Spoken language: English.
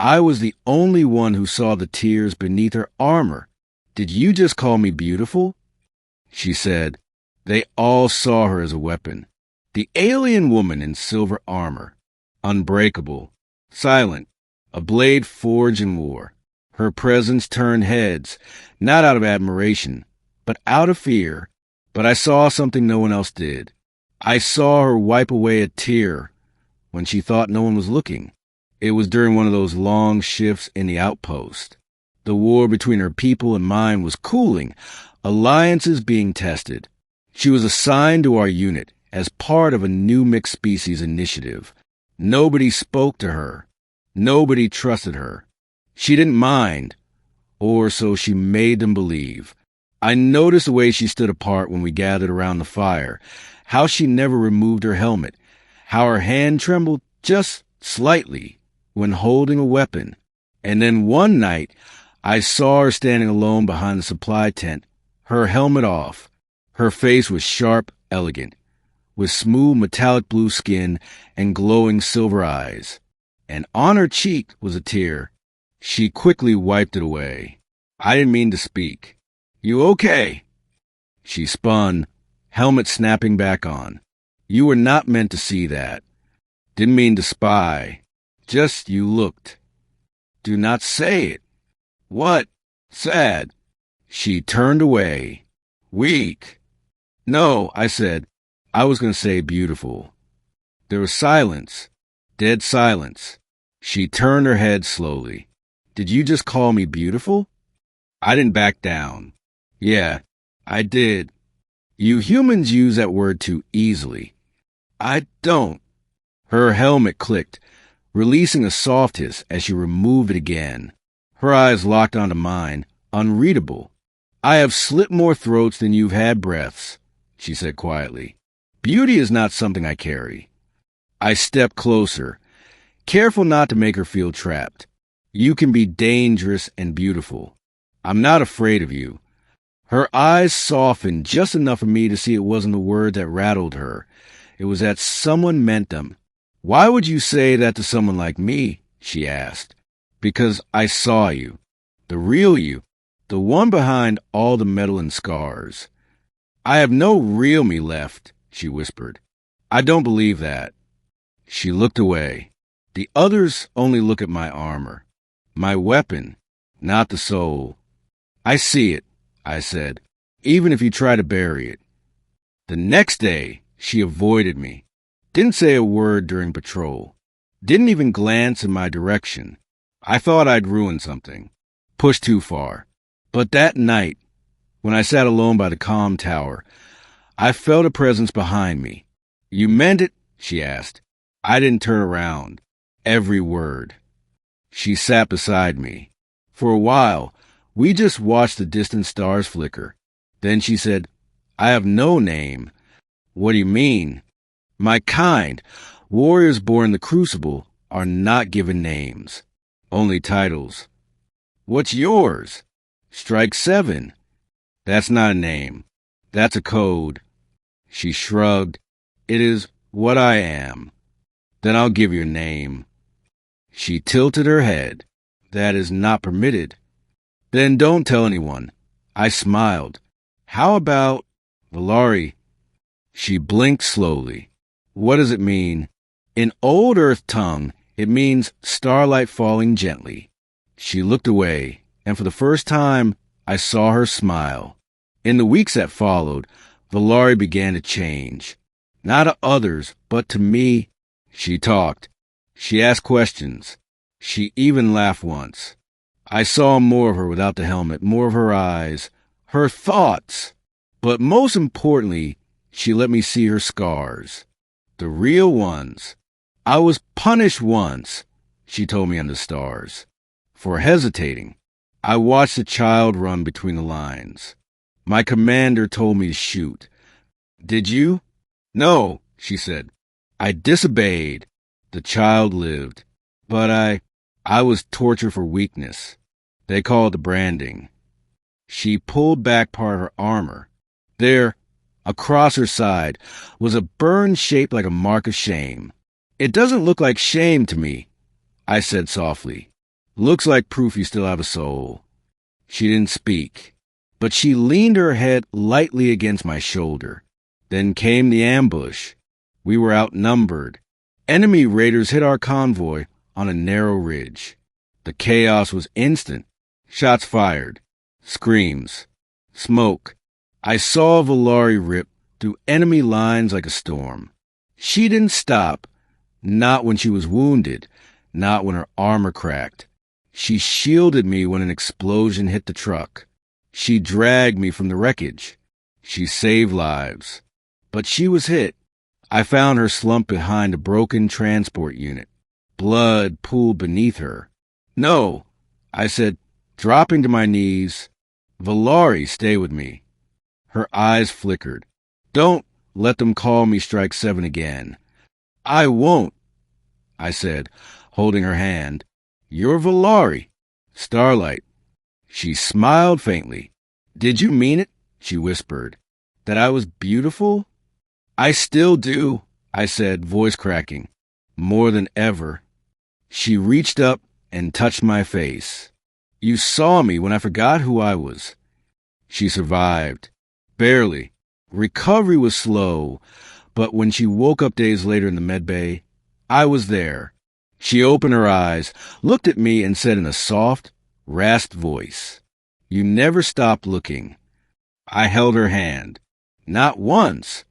I was the only one who saw the tears beneath her armor. Did you just call me beautiful? She said. They all saw her as a weapon. The alien woman in silver armor. Unbreakable. Silent. A blade forged in war. Her presence turned heads, not out of admiration, but out of fear. But I saw something no one else did. I saw her wipe away a tear when she thought no one was looking. It was during one of those long shifts in the outpost. The war between her people and mine was cooling, alliances being tested. She was assigned to our unit as part of a new mixed species initiative. Nobody spoke to her. Nobody trusted her. She didn't mind, or so she made them believe. I noticed the way she stood apart when we gathered around the fire, how she never removed her helmet, how her hand trembled just slightly when holding a weapon. And then one night, I saw her standing alone behind the supply tent, her helmet off. Her face was sharp, elegant, with smooth metallic blue skin and glowing silver eyes. And on her cheek was a tear. She quickly wiped it away. I didn't mean to speak. You okay? She spun, helmet snapping back on. You were not meant to see that. Didn't mean to spy. Just you looked. Do not say it. What? Sad. She turned away. Weak. No, I said. I was going to say beautiful. There was silence. Dead silence. She turned her head slowly. Did you just call me beautiful? I didn't back down. Yeah, I did. You humans use that word too easily. I don't. Her helmet clicked, releasing a soft hiss as she removed it again. Her eyes locked onto mine, unreadable. I have slit more throats than you've had breaths, she said quietly. Beauty is not something I carry. I stepped closer, careful not to make her feel trapped. You can be dangerous and beautiful. I'm not afraid of you. Her eyes softened just enough for me to see it wasn't the word that rattled her. It was that someone meant them. Why would you say that to someone like me? She asked. Because I saw you. The real you. The one behind all the metal and scars. I have no real me left, she whispered. I don't believe that. She looked away. The others only look at my armor. My weapon, not the soul. I see it, I said, even if you try to bury it. The next day, she avoided me. Didn't say a word during patrol. Didn't even glance in my direction. I thought I'd ruined something. Pushed too far. But that night, when I sat alone by the comm tower, I felt a presence behind me. You meant it? She asked. I didn't turn around. Every word. She sat beside me. For a while, we just watched the distant stars flicker. Then she said, I have no name. What do you mean? My kind, warriors born in the crucible, are not given names. Only titles. What's yours? Strike 7. That's not a name. That's a code. She shrugged. It is what I am. Then I'll give you a name. She tilted her head. That is not permitted. Then don't tell anyone. I smiled. How about Valari? She blinked slowly. What does it mean? In Old Earth tongue, it means starlight falling gently. She looked away, and for the first time, I saw her smile. In the weeks that followed, Valari began to change. Not to others, but to me. She talked. She asked questions. She even laughed once. I saw more of her without the helmet, more of her eyes, her thoughts. But most importantly, she let me see her scars. The real ones. I was punished once, she told me under stars, for hesitating. I watched a child run between the lines. My commander told me to shoot. Did you? No, she said. I disobeyed. The child lived. But I was tortured for weakness. They call it the branding. She pulled back part of her armor. There, across her side, was a burn shaped like a mark of shame. It doesn't look like shame to me, I said softly. Looks like proof you still have a soul. She didn't speak, but she leaned her head lightly against my shoulder. Then came the ambush. We were outnumbered. Enemy raiders hit our convoy on a narrow ridge. The chaos was instant. Shots fired. Screams. Smoke. I saw Valari rip through enemy lines like a storm. She didn't stop. Not when she was wounded. Not when her armor cracked. She shielded me when an explosion hit the truck. She dragged me from the wreckage. She saved lives. But she was hit. I found her slumped behind a broken transport unit. Blood pooled beneath her. No, I said, dropping to my knees. Valari, stay with me. Her eyes flickered. Don't let them call me Strike 7 again. I won't, I said, holding her hand. You're Valari. Starlight. She smiled faintly. Did you mean it? She whispered. That I was beautiful? I still do, I said, voice cracking. More than ever. She reached up and touched my face. You saw me when I forgot who I was. She survived. Barely. Recovery was slow, but when she woke up days later in the medbay, I was there. She opened her eyes, looked at me, and said in a soft, rasped voice, You never stopped looking. I held her hand. Not once.